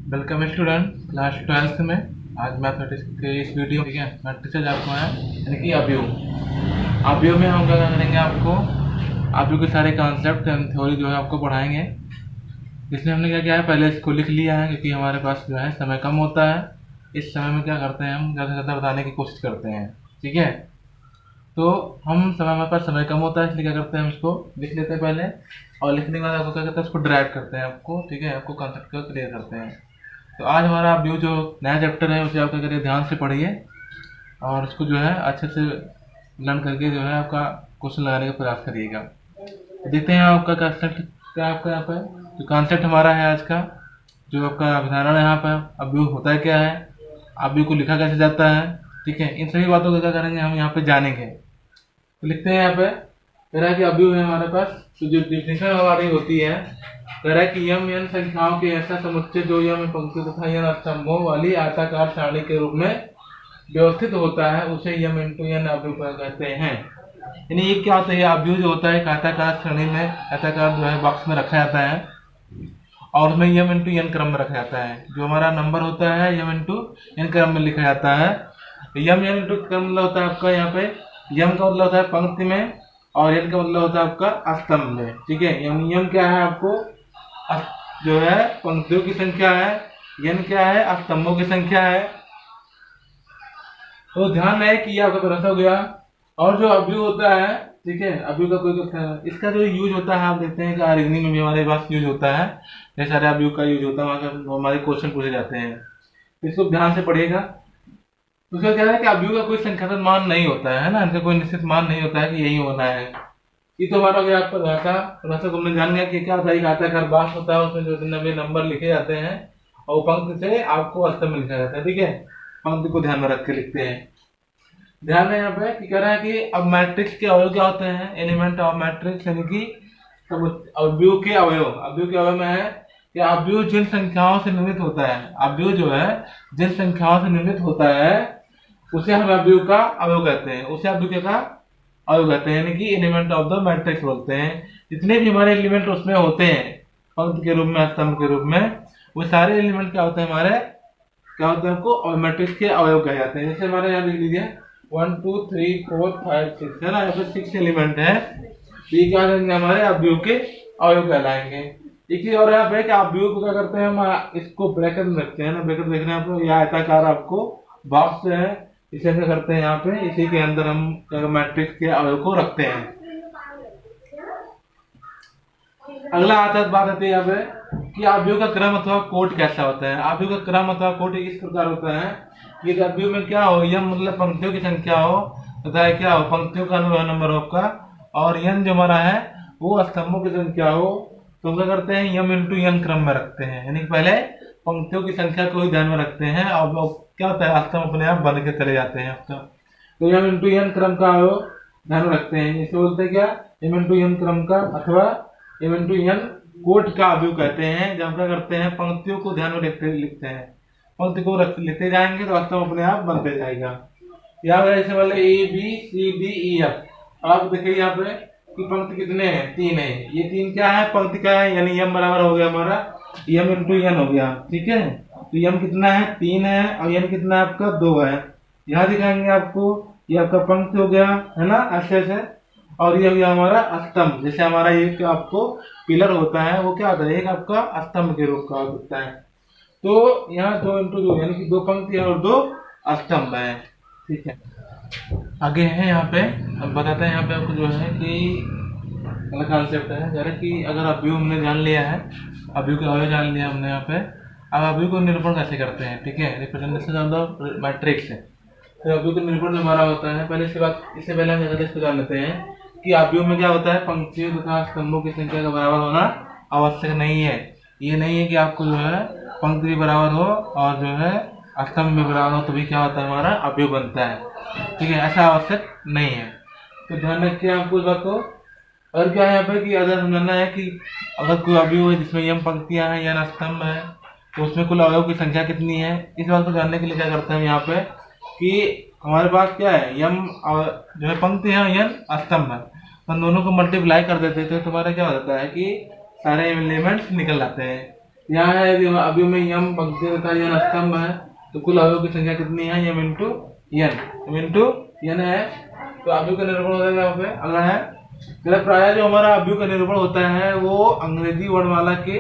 Welcome student class 12th में। आज mathematics के इस वीडियो ठीक है मैट्रिसेज आपको है यानी कि अवयव में हम क्या करेंगे, आपको अवयव के सारे कॉन्सेप्ट एंड थ्योरी जो है आपको पढ़ाएंगे। इसलिए हमने क्या किया है, पहले इसको लिख लिया है क्योंकि हमारे पास जो है समय कम होता है। इस समय में क्या करते हैं, हम ज़्यादा से ज़्यादा बताने की कोशिश करते हैं। ठीक है, तो हमारे पास समय कम होता है, इसलिए क्या करते हैं, हम इसको लिख लेते हैं पहले, और लिखने के बाद आपको क्या करते हैं, उसको ड्राइव करते हैं आपको। ठीक है, आपको कॉन्सेप्ट को क्लियर करते हैं। तो आज हमारा व्यू जो नया चैप्टर है उसे आप क्या करिए, ध्यान से पढ़िए और उसको जो है अच्छे से लर्न करके जो है आपका क्वेश्चन लगाने का प्रयास करिएगा। देखते हैं आपका कॉन्सेप्ट क्या, आपका यहाँ पर जो कॉन्सेप्ट हमारा है आज का, जो आपका अवधारणा है यहाँ पर, अव्यू होता है क्या है, अव्यू को लिखा कैसे जाता है। ठीक है, इन सभी बातों को क्या करेंगे, हम यहाँ पे जानेंगे। तो लिखते हैं यहाँ पे, कह रहा है कि अव्यू है हमारे पास। तो जो डिफिनेशन हमारी होती है, कह रहा है कि यम एन संख्याओं के ऐसा समुच्चय जो यम पंक्ति तथा एन स्तंभों वाली आयताकार सारणी के रूप में व्यवस्थित होता है, उसे यम इंटू एन अव्यू कहते हैं। यानी ये क्या होता है, अव्यू जो होता है आयताकार श्रेणी में, आयताकार जो है बॉक्स में रखा जाता है और उसमें यम इंटू एन क्रम में रखा जाता है। जो हमारा नंबर होता है यम इंटू एन क्रम में लिखा जाता है। यम एन इंटू क्रम मतलब होता है आपका, यहाँ पे यम का मतलब होता है पंक्ति में और एन का मतलब होता है आपका स्तंभ में। ठीक है, यम क्या है, आपको जो है पंक्तियों की संख्या है, एन क्या है, स्तंभों की संख्या है। तो ध्यान रहे कि ये आपका प्रश्न हो गया। और जो अव्यू होता है, ठीक है, अव्यू का कोई इसका जो यूज होता है, आप देखते हैं कि रीजनिंग में भी हमारे पास यूज होता है, ढेर सारे अव्यू का यूज होता है, वहाँ से हमारे क्वेश्चन पूछे जाते हैं। इसको ध्यान से पढ़िएगा। उसका क्या है कि अव्यू का कोई संख्यात्मक मान नहीं होता है ना, इनका कोई निश्चित मान नहीं होता है कि यही होना है। ये तो हमारा गया आपका भाषा तुमने जान गया कि क्या होता है, आयताकार बॉक्स होता है, उसमें जो नवे नंबर लिखे जाते हैं और पंक्ति से आपको स्तंभ में लिखा जाता है। ठीक है, पंक्ति को ध्यान में रख के लिखते हैं। ध्यान में यहाँ पे कि कह रहा है कि अब मैट्रिक्स के अवयव क्या होते हैं, एलिमेंट ऑफ मैट्रिक्स, यानी कि अव्यू के अवयव में है कि अव्यू जिन संख्याओं से निर्मित होता है, अव्यू जो है जिन संख्याओं से निर्मित होता है उसे हम अव्यू का अवयव कहते हैं, उसे अव्यू का अवयव कहते हैं, यानी कि एलिमेंट ऑफ द मैट्रिक्स बोलते हैं। जितने भी हमारे एलिमेंट उसमें होते हैं पंक्ति के रूप में, स्तंभ के रूप में, वो सारे एलिमेंट क्या होते हैं, हमारे क्या होते हैं, हमको मैट्रिक्स के अवयव कहे जाते हैं। जैसे हमारे यहाँ लिख लीजिए 1 2 3 4 5 6 है ना, यहाँ पे 6 एलिमेंट है। ये क्या करेंगे, हमारे अव्यू के अवयव कहलाएंगे। एक चीज और यहाँ पे कि अव्यू को क्या करते हैं, हम इसको ब्रैकेट में रखते हैं ना, ब्रैकेट देखना है आपको, यह आयताकार आपको बॉक्स है, इसे क्या करते हैं यहाँ पे, इसी के अंदर हम मैट्रिक्स के अवयव को रखते हैं। अगला बात आती है यहाँ पे कि अवयव का क्रम अथवा कोट कैसा होता है। अवयव का क्रम अथवा कोट इस प्रकार होता है कि अवयव में क्या हो, यम मतलब पंक्तियों की संख्या हो तथा क्या हो, पंक्तियों का नंबर हो आपका, और यन जो हमारा है वो स्तंभों की संख्या हो, तो क्या करते हैं, यम इंटू यन क्रम में रखते हैं। यानी कि पहले पंक्तियों की संख्या को ही ध्यान में रखते हैं और क्या होता है, स्तंभ अपने आप बन के चले जाते हैं आपका। तो यम इंटू यन क्रम का ध्यान में रखते हैं, इसे बोलते हैं क्या, यम इंटू यन क्रम का अथवा यम इंटू यन कोट का अवयव कहते हैं। जब क्या करते हैं, पंक्तियों को ध्यान में लिखते हैं, पंक्ति को लिखते जाएंगे तो स्तंभ अपने आप बनते जाएगा। यहाँ पे जैसे वाले A B C D E F, आप देखिए यहाँ पे कि पंक्ति कितने हैं, 3 है। ये 3 क्या है, पंक्ति का है, यानी यम बराबर हो गया हमारा यम इंटू यन हो गया। ठीक है, तो यम कितना है, 3 है, और यन कितना है आपका, 2 है। यहाँ दिखाएंगे आपको, ये आपका पंक्ति हो गया है ना, ऐसे ऐसे, और ये हो गया हमारा स्तंभ। जैसे हमारा एक आपको पिलर होता है, वो क्या होता है, एक आपका स्तंभ के रूप का होता है। तो यहाँ 2 इंटू 2 यानी कि 2 पंक्ति और 2 स्तंभ है। ठीक है, आगे है यहाँ पे, अब बताते हैं यहाँ पे आपको जो है कि अलग कॉन्सेप्ट है। जरा कि अगर अव्यू हमने जान लिया है, अव्यू के अवयव जान लिया हमने यहाँ पे, अब अव्यू को निरूपण कैसे करते हैं। ठीक है, रिप्रेजेंटेशन ऑफ द मैट्रिक्स है। तो अव्यू का निरूपण जो हमारा होता है, पहले इससे पहले हम इसको जान लेते हैं कि अव्यू में क्या होता है, पंक्तियों तथा स्तंभों की संख्या का बराबर होना आवश्यक नहीं है। ये नहीं है कि आपको जो है पंक्ति भी बराबर हो और जो है स्तंभ में बराबर हो तो भी क्या होता है, हमारा अव्यव बनता है। ठीक है, ऐसा आवश्यक नहीं है, तो ध्यान रखिए आपको इस बात को। और क्या है यहाँ पे कि अगर समझना है कि अगर कोई अवयव है जिसमें यम पंक्तियां हैं या स्तंभ है, तो उसमें कुल अवयव की संख्या कितनी है, इस बात को जानने के लिए क्या करते हैं हम यहाँ पे कि हमारे पास क्या है, यम जो है पंक्ति है, यन स्तंभ है, तो दोनों को मल्टीप्लाई कर देते थे तो हमारा क्या हो जाता है कि सारे एलिमेंट्स निकल आते हैं। यहाँ है यदि अवयव में यम पंक्ति तथा यन स्तंभ है तो कुल अवयव की संख्या कितनी है, यम इंटू यन है। तो अवयव का निरूपण हो जाएगा यहाँ पे। अगर है प्राय जो हमारा अवयव का निरूपण होता है वो अंग्रेजी वर्णमाला के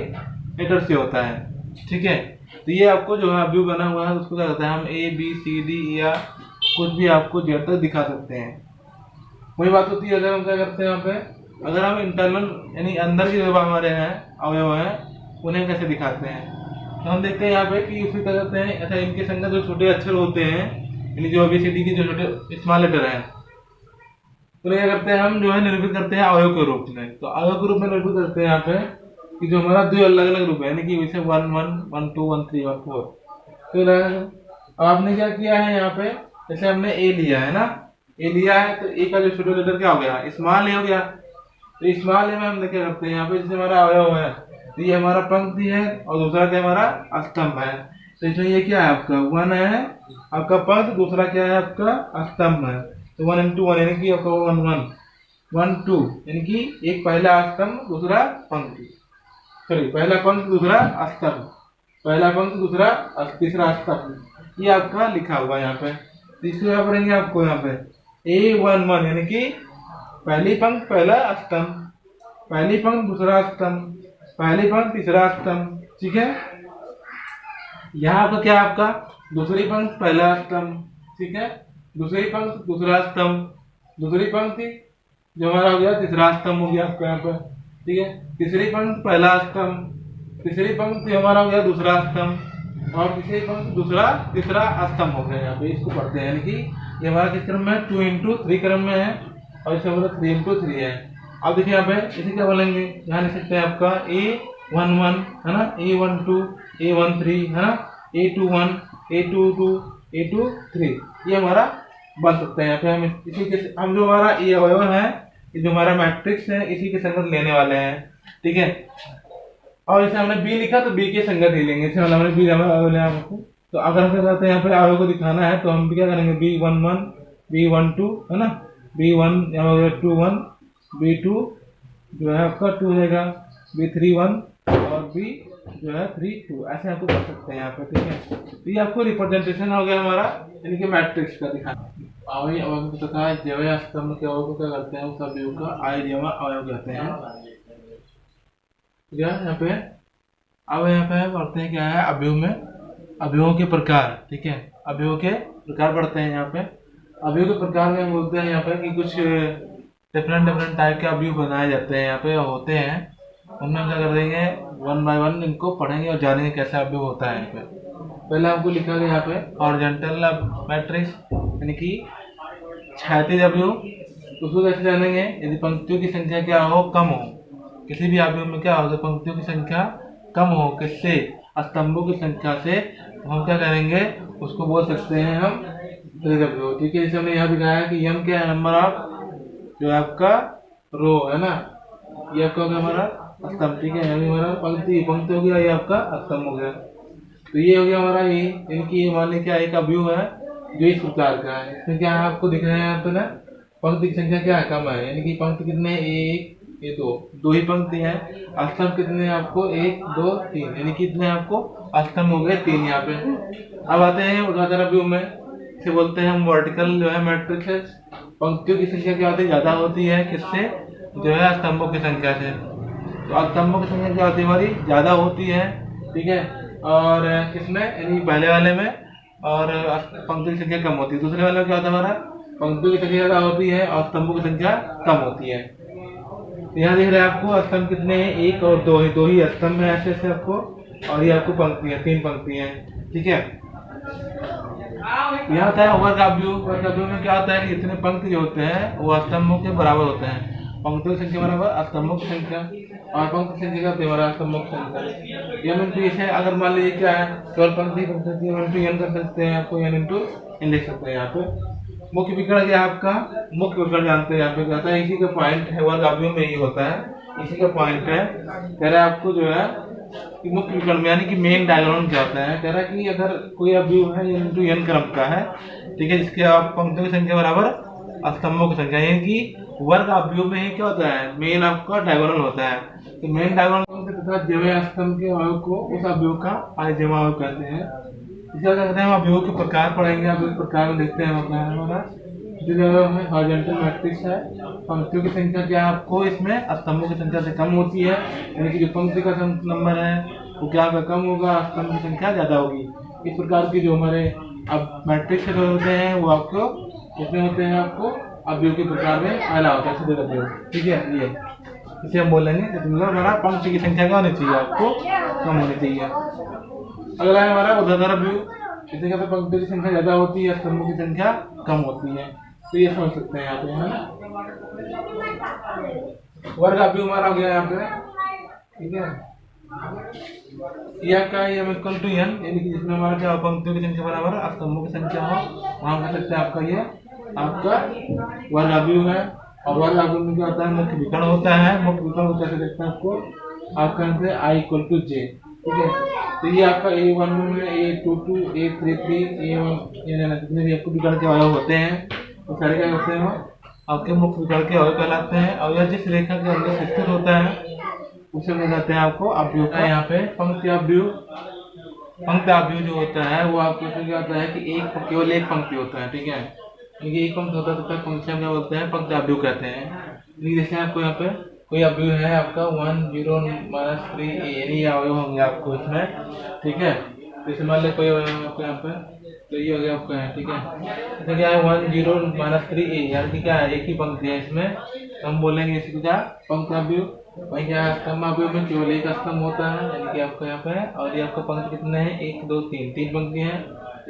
लेटर से होता है, ठीक है। तो ये आपको जो है अवयव बना हुआ है उसको क्या कहते हैं हम ए बी सी डी या कुछ भी आपको जेड तक दिखा सकते हैं। वही बात होती है अगर हम क्या करते हैं यहाँ पे, अगर हम इंटरनल यानी अंदर के जो हमारे हैं अवयव हैं उन्हें कैसे दिखाते हैं, तो हम देखते हैं यहाँ पे कि उसे क्या करते हैं, ऐसा इनके संग जो छोटे अक्षर होते हैं यानी जो ABCD के जो छोटे स्मॉल लेटर हैं उन्हें क्या करते हैं हम जो है निरूपित करते हैं अवयव के रूप में। तो अवयव के रूप में निरूपित करते हैं यहाँ पे कि जो हमारा दो अलग अलग रूप है यानी कि वैसे 1 1 1 2 1 3 1 4। तो अब आपने क्या किया है यहाँ पे, जैसे हमने ए लिया है ना, ए लिया है तो ए का जो छोटा लेटर क्या हो गया, स्मॉल ए हो गया। तो स्मॉल ए में हम क्या करते हैं यहाँ पे, जैसे हमारा अवयव है तो ये हमारा पंक्ति है और दूसरा क्या हमारा स्तंभ है। तो इसमें ये क्या है आपका 1 है आपका पंक्ति, दूसरा क्या है आपका स्तंभ है। तो 1 इंटू 1 यानी कि आपका 1 1 1 2 यानी कि एक पहला स्तंभ दूसरा पंक्ति, सॉरी पहला पंक्ति दूसरा स्तंभ, पहला पंक्ति दूसरा तीसरा स्तंभ, ये आपका लिखा हुआ है यहाँ पे। तो इसको क्या करेंगे आपको यहाँ पे A1 1 यानी कि पहली पंक्ति पहला स्तंभ, पहली पंक्ति दूसरा स्तंभ, पहली पंक्ति तीसरा स्तंभ, ठीक है। यहाँ आपका क्या आपका दूसरी पंक्ति पहला स्तंभ, ठीक है, दूसरी पंक्ति दूसरा स्तंभ, दूसरी पंक्ति जो हमारा हो गया तीसरा स्तंभ हो गया आपका यहाँ पर, ठीक है। तीसरी पंक्ति पहला स्तंभ, तीसरी पंक्ति हमारा हो गया दूसरा स्तंभ और तीसरी पंक्ति दूसरा तीसरा स्तंभ हो गया। यहाँ पे इसको पढ़ते हैं यानी कि ये हमारा किस क्रम में है, 2 इंटू 3 क्रम में है और इसे हमारा 3 इंटू 3 है। अब देखिए यहाँ पे इसे क्या बोलेंगे, यहाँ लिख सकते हैं आपका A11 है ना, A12 A13 है ना, A21 A22 A23, ये हमारा बन सकता है। यहाँ पे हम इसी के हम जो हमारा ये अवयव है, ये जो हमारा मैट्रिक्स है इसी के संगत लेने वाले हैं, ठीक है। और जैसे हमने बी लिखा तो बी के संगत ही लेंगे, जैसे हमने बी आपको। तो अगर हम क्या करते हैं यहाँ पे अवयव को दिखाना है तो हम क्या करेंगे B11 B12 है ना, B1 21 B2 जो है आपका 2 रहेगा, B31 और B जो है 3 2, ऐसे आपको कर सकते हैं यहाँ पे, ठीक है। तो ये आपको रिप्रेजेंटेशन हो गया हमारा यानी कि मैट्रिक्स का दिखाना। अवयव तथा जैव स्तंभ के अवयव को क्या करते हैं उस अवयव का अवयव कहते हैं। यहाँ पे अब यहाँ पे पढ़ते हैं क्या है अवयव में अवयवों के प्रकार, ठीक है, अवयवों के प्रकार पढ़ते हैं। यहाँ पे अवयव के प्रकार में बोलते हैं यहाँ पे कि कुछ डिफरेंट टाइप के अवयव बनाए जाते हैं यहाँ पे होते हैं, उनमें क्या कर देंगे 1 बाय 1 इनको पढ़ेंगे और जानेंगे कैसा अवयव होता है। यहाँ पे पहले हमको लिखा गया यहाँ पे हॉरिजॉन्टल मैट्रिक्स यानी कि क्षैतिज अवयव, उसको कैसे जानेंगे, यदि पंक्तियों की संख्या क्या हो कम हो, किसी भी अवयव में क्या हो पंक्तियों की संख्या कम हो किससे, स्तंभों की संख्या से, तो हम क्या करेंगे उसको बोल सकते हैं हम अवयव, ठीक है। जैसे हमने यहाँ दिखाया कि यम क्या है नंबर ऑफ जो आपका रो है ना, ये आपका हो गया हमारा स्तंभ, ठीक है, यानी हमारा पंक्ति हो गया, ये आपका स्तंभ हो गया। तो ये हो गया हमारा ये इनकी मान लीजिए क्या एक अवयव है जो इस प्रकार का है, इसमें क्या आपको दिख रहे हैं यहाँ पे ना पंक्ति की संख्या क्या है कम है, यानी कि पंक्ति कितने 1 ये दो ही पंक्ति है, स्तंभ कितने आपको 1 2 3 यानी कितने आपको स्तंभ हो गए 3 यहाँ पे। अब आते हैं ऊर्ध्वाधर अवयव में, इसे बोलते हैं हम वर्टिकल जो है मैट्रिक्स है, पंक्तियों की संख्या क्या होती है ज्यादा होती है किससे, जो है स्तंभों की संख्या से। तो स्तंभों की संख्या क्या होती है हमारी ज्यादा होती है, ठीक है, और किसमें यानी पहले वाले में, और पंक्तियों की संख्या कम होती है। दूसरे वाले में क्या होता है हमारा पंक्तियों की संख्या ज्यादा होती है और स्तंभों की संख्या कम होती है। यहाँ देख रहे हैं आपको स्तंभ कितने हैं 1 और 2 ही स्तंभ है ऐसे आपको, और ये आपको पंक्ति है 3 पंक्ति है, ठीक है। यहाँ होता है वर्ग अवयव में क्या होता है कि जितने पंक्ति जो होते हैं वो स्तंभों के बराबर होते हैं, पंक्तियों की संख्या बराबर स्तंभों की संख्या, और पंक्ति संख्या का बराबर स्तंभों की संख्या। यम इंटू इसे अगर मान लीजिए क्या है केवल पंक्ति कर सकते हैं, आपको यन इंटू इन लिख सकते हैं। यहाँ पे मुख्य विकर्ण क्या आपका मुख्य विकर्ण जानते हैं, यहाँ पे कहता है इसी का पॉइंट है वर्ग अवयव में ही होता है, इसी का पॉइंट है। कह रहा है आपको जो है कि मुख्य विकर्ण यानी कि मेन डायग्राम क्या होता है, कह रहा है कि अगर कोई अवयव है n इंटू n क्रम का है, ठीक है, जिसके आप पंक्तियों की संख्या बराबर स्तंभों की संख्या, यानी कि वर्ग अवयव में ही क्या होता है, मेन आपका डायगोनल होता है। तो मेन डायगोनल तथा ज्यामितीय स्तंभ के अवयव को उस अवयव का आयोज्य अवयव कहते हैं। इसे कहते हैं अवयव के प्रकार पढ़ेंगे। अब इस प्रकार में देखते हैं अपना हमारा में हॉरिजॉन्टल मैट्रिक्स है, पंक्तियों की संख्या क्या है आपको इसमें स्तंभों की संख्या से कम होती है, यानी कि जो पंक्ति का नंबर है वो क्या कम होगा, स्तंभ की संख्या ज्यादा होगी। इस प्रकार की जो हमारे अब मैट्रिक्स होते हैं वो आपको कितने होते हैं, आपको अवयव के प्रकार में पहला होता है, सीधे अवयव, ठीक है। ये इसे हम बोलेंगे मतलब हमारा पंक्ति की संख्या क्या होनी चाहिए, आपको कम होनी चाहिए। अगला है हमारा ऊर्ध्वाधर अवयव, इसे कहते हैं पंक्ति की संख्या ज्यादा होती है, स्तंभों की संख्या कम होती है। तो ये समझ सकते हैं यहाँ पे, है ना। वर्ग अवयव हमारा हो गया यहाँ पे, ठीक है। यह का एम इक्वल टू एन, यानी कि जिसमें हमारा क्या पंक्तियों की संख्या बराबर स्तंभों की संख्या हो, वहाँ कह सकते हैं आपका ये आपका वर्ग अवयव है। और वर्ग अवयव में क्या होता है, मुख्य विकर्ण होता है। मुख्य विकर्ण को कैसे देखते हैं आपको, आपका आंसर आई इक्वल टू जे, ठीक है। तो ये आपका A11 में A22 A33 A1 जितने भी आपको विकर्ण के अवयव होते हैं वो सारे क्या होते हैं, आपके मुख्य विकर्ण के अवयव कहलाते हैं। और यह जिस रेखा के अंदर स्थित होता है उसे हम कहते हैं आपको अवयव का। यहाँ पे पंक्ति अवयव, पंक्ति अवयव जो होता है वो आपको क्या होता है कि एक केवल एक पंक्ति होता है, ठीक है। क्योंकि एक पंक्ति होता है तो पंक्ति हम क्या बोलते हैं, पंक्ति अवयव कहते हैं। जैसे आपको यहाँ पे कोई अवयव है आपका 1 0 -3 यानी अवयव होंगे आपको इसमें, ठीक है। जैसे मान लो कोई अवयव आपको यहाँ पे, तो ये हो गया आपका है, ठीक है। तो क्या है 1 0 -3 यानी कि क्या है, एक ही पंक्ति है इसमें, तो हम बोलेंगे इसको क्या पंक्ति अवयव। वही क्या स्तंभ अवयव में केवल एक स्तंभ होता है, यानी कि आपका यहाँ पे, और ये आपका पंक्ति कितने हैं, 1 2 3 तीन पंक्ति है,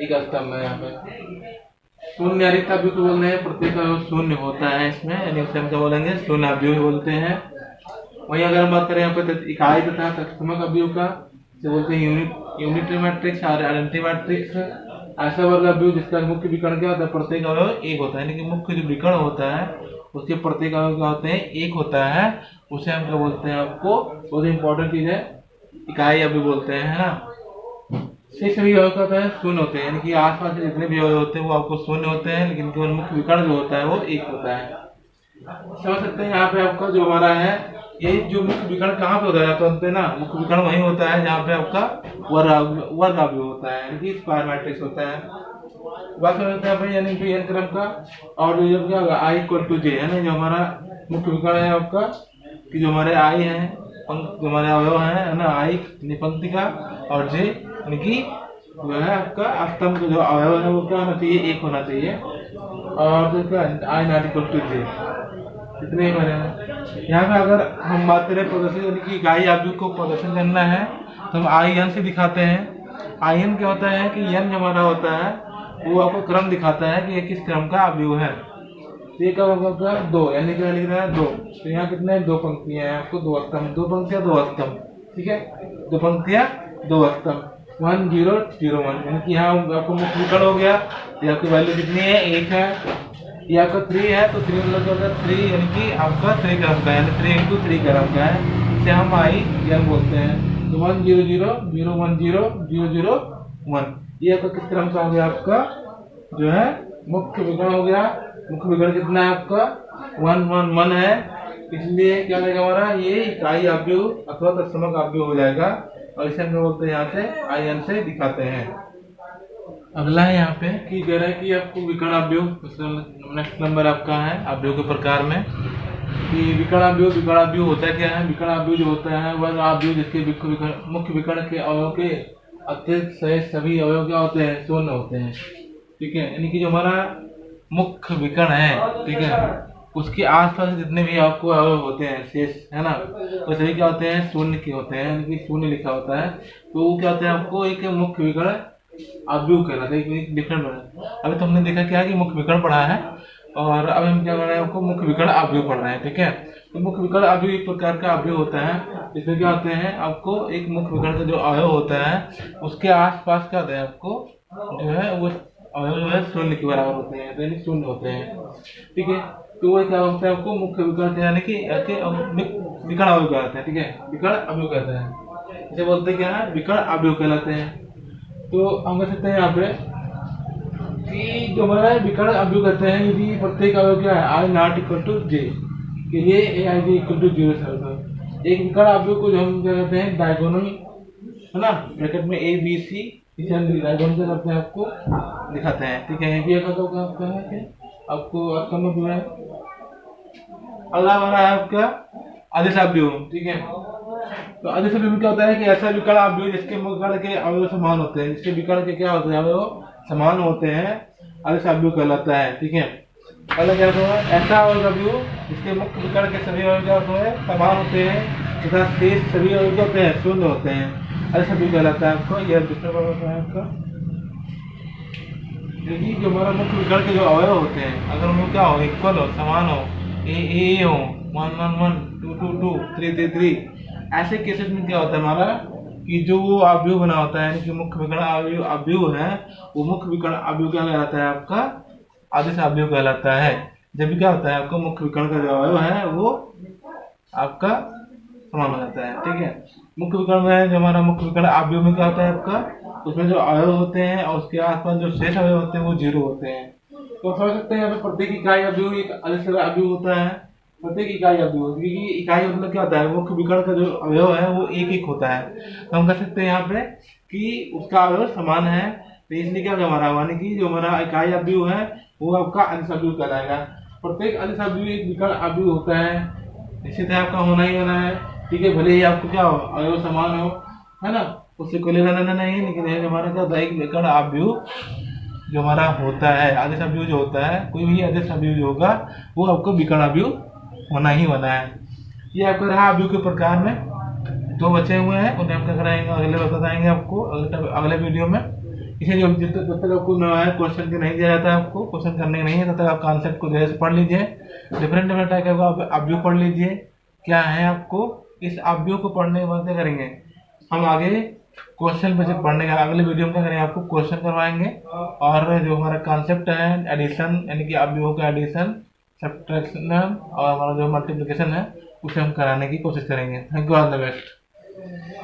एक स्तंभ है यहाँ पे। शून्य रिक्त अवयव को बोलते हैं, प्रत्येक अवयव शून्य होता है इसमें, यानी उसे हम क्या बोलेंगे, शून्य अवयव बोलते हैं। वहीं अगर हम बात करें यहाँ पे इकाई तथा तत्समक अवयव का, जो बोलते हैं यूनिटरी मैट्रिक्स और आइडेंटिटी मैट्रिक्स। ऐसा वर्ग अवयव जिसका मुख्य विकर्ण क्या होता है, प्रत्येक अवयव एक होता है, यानी कि मुख्य जो विकर्ण होता है उसके प्रत्येक अवयव क्या होते हैं, एक होता है। उसे हम क्या बोलते हैं, आपको बहुत इंपॉर्टेंट चीज है, इकाई अवयव बोलते हैं, है ना। सभी अवयव क्या होता है, शून्य होते हैं, यानी कि आसपास के जितने भी अवयव होते हैं वो आपको शून्य होते हैं, लेकिन केवल मुख्य विकर्ण जो होता है वो एक होता है। समझ सकते हैं यहाँ पे आपका जो हमारा है, ये जो मुख्य विकर्ण कहाँ पे होता है, तो ना मुख्य विकर्ण वही होता है जहाँ पे आपका वर्ग अवयव होता है, यानी कि स्क्वायर मैट्रिक्स होता है। बात करते हैं भाई, यानी कि n क्रम का, और जो क्या होगा आई इक्वल टू जे, है ना। जो हमारा मुख्य विकर्ण है आपका, कि जो हमारे आई है, जो हमारे अवयव है ना, आई पंक्ति का, और जे यानी कि जो है आपका स्तंभ का जो अवयव है वो क्या होना चाहिए, एक होना चाहिए। और जो क्या आई नॉट इक्वल टू जे, इतने ही बने हैं। यहाँ पे अगर हम बात करें प्रदर्शन, यानी कि इकाई अवयव को प्रदर्शन करना है तो हम आई एन से दिखाते हैं। आई एन क्या होता है कि एन जो हमारा होता है वो आपको क्रम दिखाता है कि ये किस क्रम का अवयव है। ये का होगा 2, यानी कि लिख रहा है 2, तो यहाँ कितने 2 पंक्तियां हैं आपको, 2 स्तंभ, 2 पंक्तियां 2 स्तंभ, ठीक है। 2 पंक्तियां 2 स्तंभ, 1 0 0 1, यानी कि यहाँ आपको मुख्य विकर्ण हो गया। ये आपकी वैल्यू कितनी है, 1 है। ये आपका 3 है, तो 3 मतलब 3 यानी कि आपका 3 क्रम का है, यानी 3 × 3 क्रम का है, इसे हम आई एन बोलते हैं। तो 1 0 0 0 1 0 0 0 1, ये आपका किस क्रम का हो गया, आपका जो है मुख्य विकर्ण हो गया। मुख्य विकर्ण कितना है आपका 1 1 1 है, इसलिए क्या रहेगा हमारा, ये इकाई अवयव अथवा तत्समक अवयव हो जाएगा। और इसे हम बोलते हैं, यहाँ से आई एन से दिखाते हैं। अगला है यहाँ पे कि कह रहा है कि आपको विकर्ण अवयव, नेक्स्ट नंबर आपका है अवयव के प्रकार में, कि विकर्ण अवयव होता क्या है। विकर्ण अवयव जो होता है वह अवयव जिसके मुख्य विकर्ण के अवयव के अतिरिक्त सभी अवयव क्या होते हैं, शून्य होते हैं, ठीक है। यानी कि जो हमारा मुख्य विकर्ण है, ठीक है, उसके आसपास जितने भी आपको अवयव होते हैं शेष, है ना, तो सभी क्या होते हैं, शून्य के होते हैं, यानी कि शून्य लिखा होता है। तो वो क्या होते हैं, आपको एक मुख्य विकर्ण अवयव कहलाता है, एक डिफरेंट बना। अभी तो हमने देखा क्या है कि मुख्य विकर्ण पढ़ा है, और अब हम क्या कर रहे हैं, आपको मुख्य विकर्ण अवयव पढ़ रहे हैं, ठीक है। तो मुख्य विकर्ण अवयव एक प्रकार का अवयव होता है, इसमें क्या होते हैं, आपको एक मुख्य विकर्ण का जो अवयव होता है उसके आसपास क्या होता है, आपको जो है वो अवयव जो है शून्य के बराबर होते हैं, यानी शून्य होते हैं, ठीक है। तो वो क्या होता है, आपको मुख्य विकर्ण यानी कि विकर्ण अवयव कहलाते हैं, ठीक है, विकर्ण अवयव कहते हैं, इसे बोलते क्या है, विकर्ण अवयव कहलाते हैं। तो हम कह सकते हैं यहाँ पे कि जो हमारा विकर्ण अवयव कहते हैं यदि प्रत्येक अवयव क्या है आई नॉट इक्वल टू जे, कि ये ए आई जे इक्वल टू जीरो से एक विकर्ण अवयव को जो हम क्या कहते हैं डायगोनल, है ना, ब्रैकेट में ए बी सी, इसे हम डायगोनल क्या करते हैं आपको दिखाते हैं। ठीक है, ये भी एक आपका है कि आपको आपका मतलब है। अगला हमारा है आपका आदेश अवयव। ठीक है, तो आदेश अवयव में क्या होता है कि ऐसा विकर्ण अवयव जिसके विकर्ण के अवयव समान होते हैं, जिसके विकर्ण के क्या होते हैं अवयव समान होते हैं, आदेश अवयव कहलाता है। ठीक है, अगला क्या होता है ऐसा अवयव जिसके मुख्य विकर्ण के सभी अवयव क्या होते हैं समान होते हैं तथा शेष सभी अवयव क्या होते हैं शून्य होते हैं, आदेश अवयव कहलाता है आपको। यह दूसरा वर्ग होता है आपका, क्योंकि जो हमारा मुख्य विकर्ण के जो अवयव होते हैं अगर उनमें क्या हो इक्वल हो, समान हो, ए हो, 1 1 1 2 2 2 3 3 3, ऐसे केसेस में क्या होता है हमारा कि जो वो अवयव बना होता है, यानी कि मुख्य विकर्ण अवयव है, वो मुख्य विकर्ण अवयव क्या कहलाता है आपका आदेश अवयव कहलाता है। जब भी क्या होता है आपका मुख्य विकर्ण का जो अवयव है वो आपका समान हो जाता है। ठीक है, मुख्य विकर्ण में जो हमारा मुख्य विकर्ण अवयव में क्या होता है आपका, उसमें जो अवयव होते हैं और उसके आसपास जो शेष अवयव होते हैं वो जीरो होते हैं। तो समझ सकते हैं यहाँ पे प्रत्येक इकाई अवयव एक आदेश अवयव होता है। प्रत्येक इकाई अवयव, क्योंकि इकाई मतलब क्या होता है मुख्य विकर्ण का जो अवयव है वो एक एक होता है, तो हम कह सकते हैं यहाँ पे कि उसका अवयव समान है। तो इसलिए क्या हमारा यानी कि जो हमारा इकाई अवयव है वो आपका आदेश अवयव कहलाएगा। प्रत्येक आदेश अवयव एक विकर्ण अवयव होता है, निश्चित है आपका होना ही होना है। ठीक है, भले ही आपको क्या हो अवयव समान हो, है ना, उससे कोई लेना नहीं, लेकिन हमारा क्या होता है एक विकर्ण अवयव जो हमारा होता है, आदेश अवयव जो होता है, कोई भी आदेश अवयव जो होगा वो आपको विकर्ण अवयव होना ही होना है। ये आपका रहा अवयव के प्रकार में दो बचे हुए हैं, उन्हें हम क्या कराएंगे अगले बताएंगे आपको अगले वीडियो में। इसे जब तक आपको नया क्वेश्चन के नहीं दिया जाता है, आपको क्वेश्चन करने नहीं है तब तक आप कॉन्सेप्ट को जैसे पढ़ लीजिए, डिफरेंट टाइप का अवयव पढ़ लीजिए क्या है आपको। इस अवयव को पढ़ने के बाद क्या करेंगे हम आगे क्वेश्चन पे पढ़ने का अगले वीडियो में क्या करेंगे आपको क्वेश्चन करवाएंगे, और जो हमारा कॉन्सेप्ट है एडिशन यानी कि अवयवों का एडिशन, सब्ट्रैक्शन और हमारा जो मल्टीप्लिकेशन है उसे हम कराने की कोशिश करेंगे। Thank you, all the best.